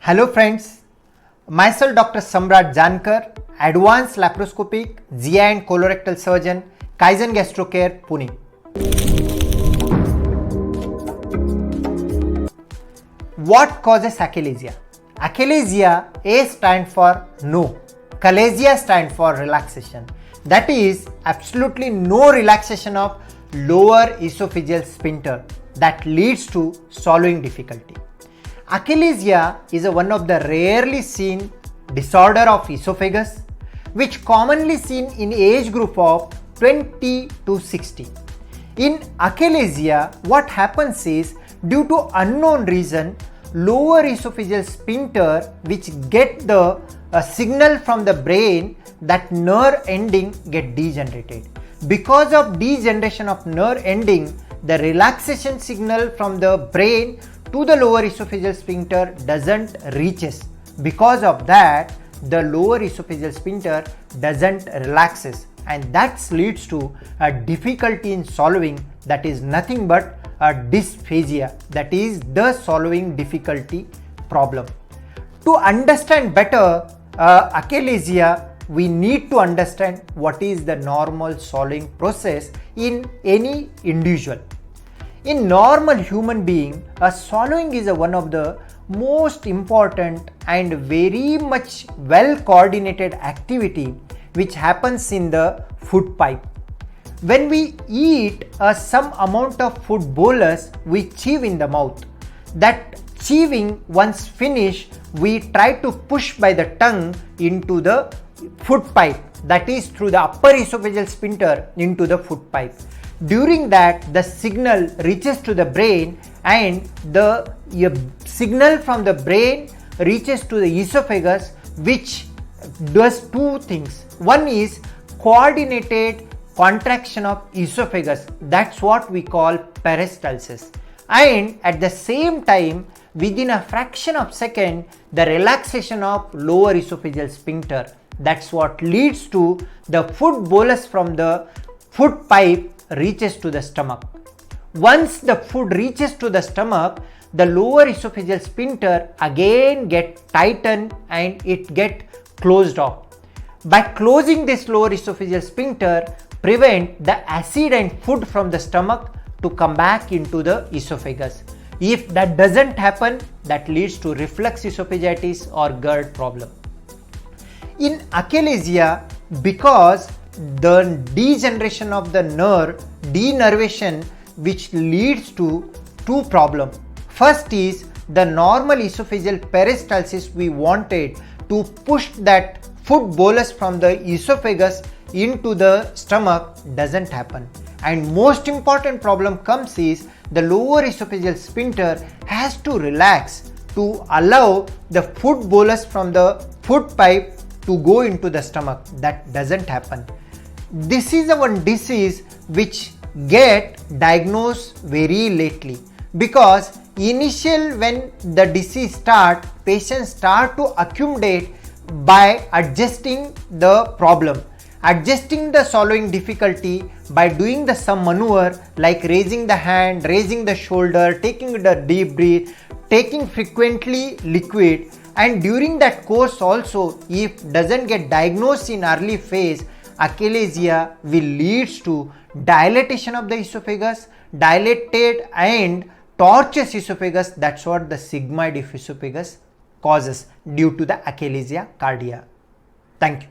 Hello friends, myself Dr. Samrat Jankar, Advanced Laparoscopic GI and Colorectal Surgeon, Kaizen Gastro, Pune. What causes achalasia? Achalasia, A stands for no, chalasia stands for relaxation. That is absolutely no relaxation of lower esophageal sphincter that leads to swallowing difficulty. Achalasia is one of the rarely seen disorder of esophagus, which commonly seen in age group of 20 to 60. In achalasia, what happens is, due to unknown reason, lower esophageal sphincter which get the signal from the brain, that nerve ending get degenerated. Because of degeneration of nerve ending, the relaxation signal from the brain to the lower esophageal sphincter doesn't reaches. Because of that, the lower esophageal sphincter doesn't relaxes, and that leads to a difficulty in swallowing, that is nothing but a dysphagia, that is the swallowing difficulty problem. To understand better achalasia, we need to understand what is the normal swallowing process in any individual. In normal human being, swallowing is one of the most important and very much well coordinated activity which happens in the food pipe. When we eat some amount of food bolus, we chew in the mouth. That chewing once finished, we try to push by the tongue into the food pipe, that is through the upper esophageal sphincter into the food pipe. During that, the signal reaches to the brain, and the signal from the brain reaches to the esophagus, which does two things. One is coordinated contraction of esophagus, that's what we call peristalsis, and at the same time, within a fraction of second, the relaxation of lower esophageal sphincter. That's what leads to the food bolus from the food pipe reaches to the stomach. Once the food reaches to the stomach, the lower esophageal sphincter again get tightened and it get closed off. By closing this lower esophageal sphincter, prevent the acid and food from the stomach to come back into the esophagus. If that doesn't happen, that leads to reflux esophagitis or GERD problem. In achalasia, because the degeneration of the nerve, denervation, which leads to two problems. First is the normal esophageal peristalsis we wanted to push that food bolus from the esophagus into the stomach doesn't happen. And most important problem comes is the lower esophageal sphincter has to relax to allow the food bolus from the food pipe to go into the stomach. That doesn't happen. This is one disease which get diagnosed very lately, because initial when the disease start, patients start to accumulate by adjusting the problem, adjusting the swallowing difficulty by doing the some maneuver like raising the hand, raising the shoulder, taking the deep breath, taking frequently liquid. And during that course also, if doesn't get diagnosed in early phase, achalasia will lead to dilatation of the esophagus, dilated and tortuous esophagus. That's what the sigmoid esophagus causes due to the Achalasia cardia. Thank you.